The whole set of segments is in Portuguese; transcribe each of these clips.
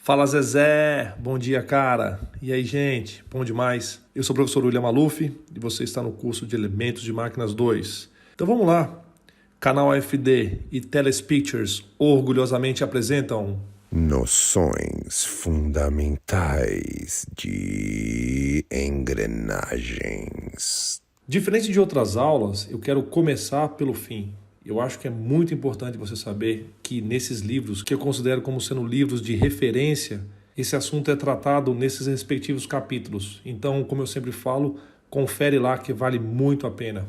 Fala Zezé, bom dia cara. E aí gente, bom demais. Eu sou o professor William Maluf e você está no curso de Elementos de Máquinas 2. Então vamos lá. Canal AFD e Teles Pictures orgulhosamente apresentam Noções fundamentais de engrenagens. Diferente de outras aulas, eu quero começar pelo fim. Eu acho que é muito importante você saber que nesses livros, que eu considero como sendo livros de referência, esse assunto é tratado nesses respectivos capítulos. Então, como eu sempre falo, confere lá que vale muito a pena.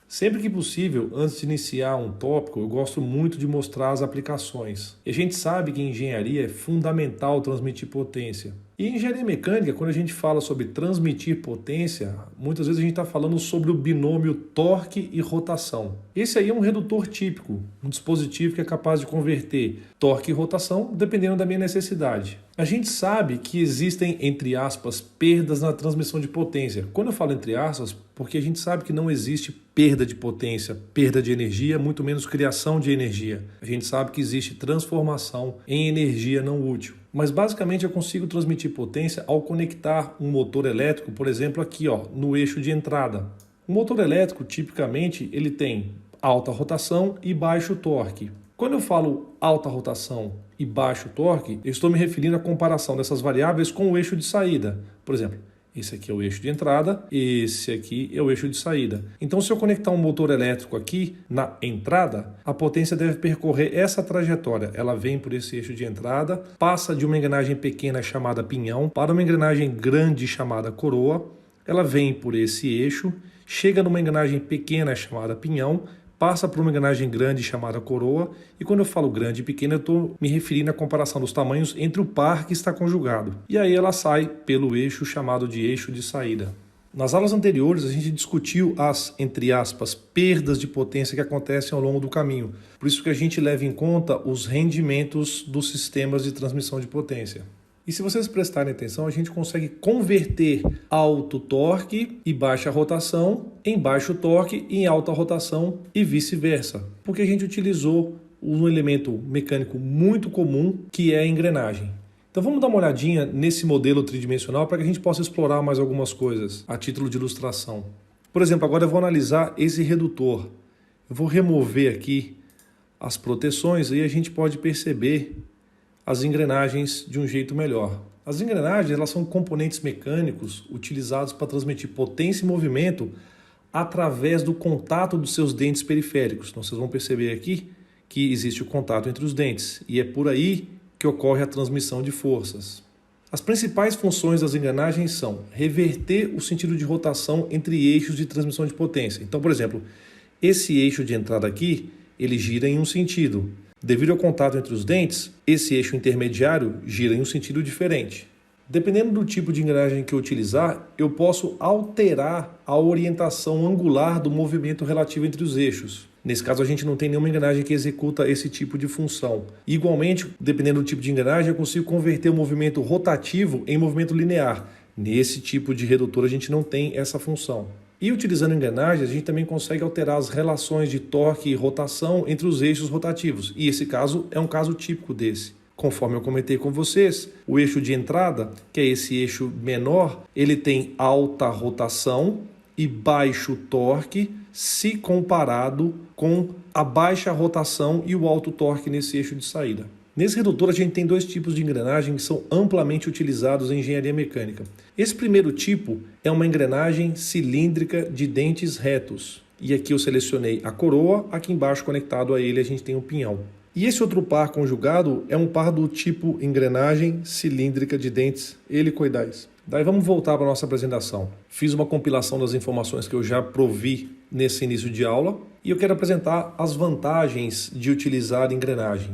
Sempre que possível, antes de iniciar um tópico, eu gosto muito de mostrar as aplicações. E a gente sabe que em engenharia é fundamental transmitir potência. E em engenharia mecânica, quando a gente fala sobre transmitir potência, muitas vezes a gente está falando sobre o binômio torque e rotação. Esse aí é um redutor típico, um dispositivo que é capaz de converter torque e rotação dependendo da minha necessidade. A gente sabe que existem, entre aspas, perdas na transmissão de potência. Quando eu falo entre aspas, porque a gente sabe que não existe perda de potência, perda de energia, muito menos criação de energia. A gente sabe que existe transformação em energia não útil. Mas basicamente eu consigo transmitir potência ao conectar um motor elétrico, por exemplo, aqui no eixo de entrada. O motor elétrico, tipicamente, ele tem alta rotação e baixo torque. Quando eu falo alta rotação e baixo torque, eu estou me referindo à comparação dessas variáveis com o eixo de saída. Por exemplo, esse aqui é o eixo de entrada, esse aqui é o eixo de saída. Então, se eu conectar um motor elétrico aqui na entrada, a potência deve percorrer essa trajetória. Ela vem por esse eixo de entrada, passa de uma engrenagem pequena chamada pinhão para uma engrenagem grande chamada coroa. Ela vem por esse eixo, chega numa engrenagem pequena chamada pinhão, passa por uma engrenagem grande chamada coroa, e quando eu falo grande e pequena, eu estou me referindo à comparação dos tamanhos entre o par que está conjugado. E aí ela sai pelo eixo chamado de eixo de saída. Nas aulas anteriores, a gente discutiu as, entre aspas, perdas de potência que acontecem ao longo do caminho. Por isso que a gente leva em conta os rendimentos dos sistemas de transmissão de potência. E se vocês prestarem atenção, a gente consegue converter alto torque e baixa rotação em baixo torque e em alta rotação e vice-versa. Porque a gente utilizou um elemento mecânico muito comum que é a engrenagem. Então vamos dar uma olhadinha nesse modelo tridimensional para que a gente possa explorar mais algumas coisas a título de ilustração. Por exemplo, agora eu vou analisar esse redutor. Eu vou remover aqui as proteções e a gente pode perceber as engrenagens de um jeito melhor. As engrenagens, elas são componentes mecânicos utilizados para transmitir potência e movimento através do contato dos seus dentes periféricos. Então vocês vão perceber aqui que existe o contato entre os dentes e é por aí que ocorre a transmissão de forças. As principais funções das engrenagens são reverter o sentido de rotação entre eixos de transmissão de potência. Então, por exemplo, esse eixo de entrada aqui, ele gira em um sentido. Devido ao contato entre os dentes, esse eixo intermediário gira em um sentido diferente. Dependendo do tipo de engrenagem que eu utilizar, eu posso alterar a orientação angular do movimento relativo entre os eixos. Nesse caso, a gente não tem nenhuma engrenagem que executa esse tipo de função. Igualmente, dependendo do tipo de engrenagem, eu consigo converter o movimento rotativo em movimento linear. Nesse tipo de redutor, a gente não tem essa função. E utilizando engrenagens, a gente também consegue alterar as relações de torque e rotação entre os eixos rotativos. E esse caso é um caso típico desse. Conforme eu comentei com vocês, o eixo de entrada, que é esse eixo menor, ele tem alta rotação e baixo torque se comparado com a baixa rotação e o alto torque nesse eixo de saída. Nesse redutor, a gente tem dois tipos de engrenagem que são amplamente utilizados em engenharia mecânica. Esse primeiro tipo é uma engrenagem cilíndrica de dentes retos. E aqui eu selecionei a coroa, aqui embaixo conectado a ele a gente tem o pinhão. E esse outro par conjugado é um par do tipo engrenagem cilíndrica de dentes helicoidais. Daí vamos voltar para a nossa apresentação. Fiz uma compilação das informações que eu já provi nesse início de aula e eu quero apresentar as vantagens de utilizar engrenagem.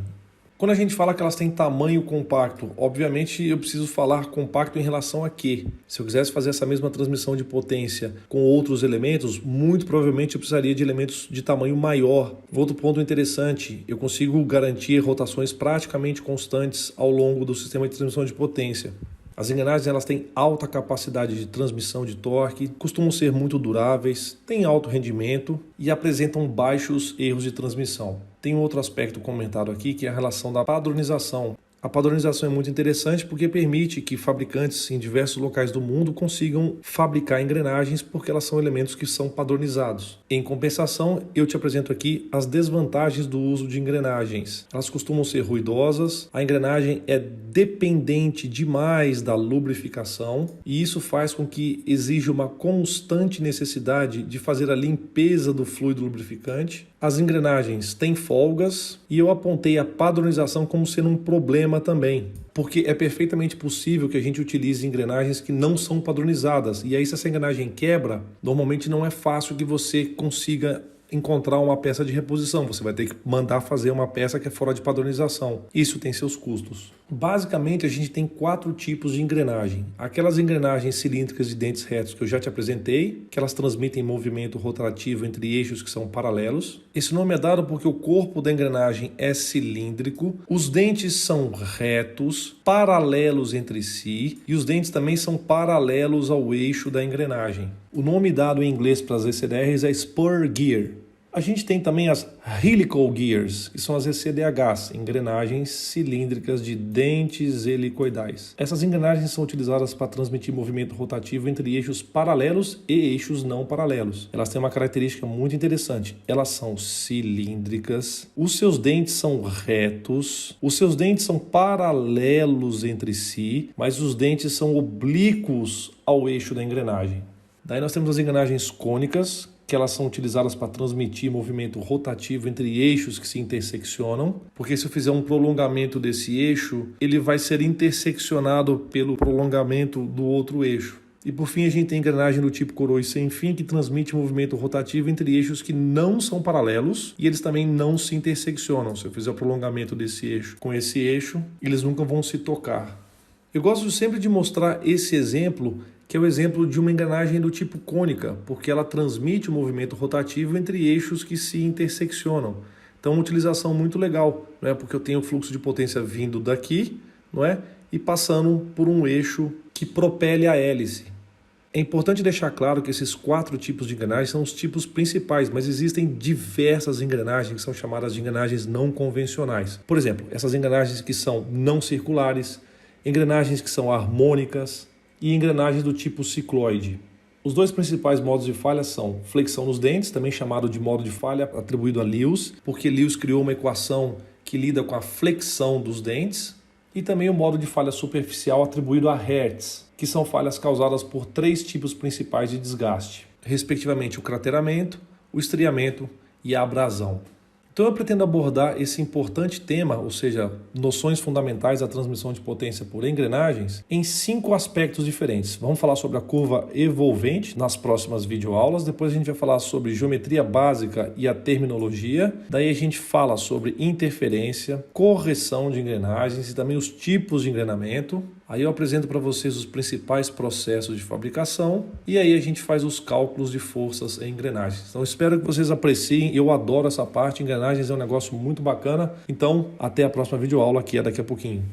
Quando a gente fala que elas têm tamanho compacto, obviamente eu preciso falar compacto em relação a quê? Se eu quisesse fazer essa mesma transmissão de potência com outros elementos, muito provavelmente eu precisaria de elementos de tamanho maior. Outro ponto interessante, eu consigo garantir rotações praticamente constantes ao longo do sistema de transmissão de potência. As engrenagens elas têm alta capacidade de transmissão de torque, costumam ser muito duráveis, têm alto rendimento e apresentam baixos erros de transmissão. Tem um outro aspecto comentado aqui que é a relação da padronização. A padronização é muito interessante porque permite que fabricantes em diversos locais do mundo consigam fabricar engrenagens porque elas são elementos que são padronizados. Em compensação, eu te apresento aqui as desvantagens do uso de engrenagens. Elas costumam ser ruidosas, a engrenagem é dependente demais da lubrificação e isso faz com que exija uma constante necessidade de fazer a limpeza do fluido lubrificante. As engrenagens têm folgas e eu apontei a padronização como sendo um problema também, porque é perfeitamente possível que a gente utilize engrenagens que não são padronizadas e aí se essa engrenagem quebra, normalmente não é fácil que você consiga encontrar uma peça de reposição, você vai ter que mandar fazer uma peça que é fora de padronização. Isso tem seus custos. Basicamente, a gente tem 4 tipos de engrenagem. Aquelas engrenagens cilíndricas de dentes retos que eu já te apresentei, que elas transmitem movimento rotativo entre eixos que são paralelos. Esse nome é dado porque o corpo da engrenagem é cilíndrico, os dentes são retos, paralelos entre si, e os dentes também são paralelos ao eixo da engrenagem. O nome dado em inglês para as ECDRs é Spur Gear. A gente tem também as Helical Gears, que são as ECDHs, engrenagens cilíndricas de dentes helicoidais. Essas engrenagens são utilizadas para transmitir movimento rotativo entre eixos paralelos e eixos não paralelos. Elas têm uma característica muito interessante. Elas são cilíndricas, os seus dentes são retos, os seus dentes são paralelos entre si, mas os dentes são oblíquos ao eixo da engrenagem. Daí nós temos as engrenagens cônicas, que elas são utilizadas para transmitir movimento rotativo entre eixos que se interseccionam, porque se eu fizer um prolongamento desse eixo, ele vai ser interseccionado pelo prolongamento do outro eixo. E por fim a gente tem a engrenagem do tipo coroa sem fim, que transmite movimento rotativo entre eixos que não são paralelos e eles também não se interseccionam. Se eu fizer o prolongamento desse eixo com esse eixo, eles nunca vão se tocar. Eu gosto sempre de mostrar esse exemplo, que é o exemplo de uma engrenagem do tipo cônica, porque ela transmite o movimento rotativo entre eixos que se interseccionam. Então, uma utilização muito legal, não é? Porque eu tenho o fluxo de potência vindo daqui, não é? E passando por um eixo que propele a hélice. É importante deixar claro que esses 4 tipos de engrenagens são os tipos principais, mas existem diversas engrenagens que são chamadas de engrenagens não convencionais. Por exemplo, essas engrenagens que são não circulares, engrenagens que são harmônicas, e engrenagens do tipo cicloide. Os 2 principais modos de falha são flexão nos dentes, também chamado de modo de falha atribuído a Lewis, porque Lewis criou uma equação que lida com a flexão dos dentes, e também o modo de falha superficial atribuído a Hertz, que são falhas causadas por 3 tipos principais de desgaste, respectivamente o crateramento, o estriamento e a abrasão. Então eu pretendo abordar esse importante tema, ou seja, noções fundamentais da transmissão de potência por engrenagens, em 5 aspectos diferentes. Vamos falar sobre a curva evolvente nas próximas videoaulas, depois a gente vai falar sobre geometria básica e a terminologia, daí a gente fala sobre interferência, correção de engrenagens e também os tipos de engrenamento. Aí eu apresento para vocês os principais processos de fabricação e aí a gente faz os cálculos de forças em engrenagens. Então espero que vocês apreciem, eu adoro essa parte, engrenagens é um negócio muito bacana. Então até a próxima videoaula que é daqui a pouquinho.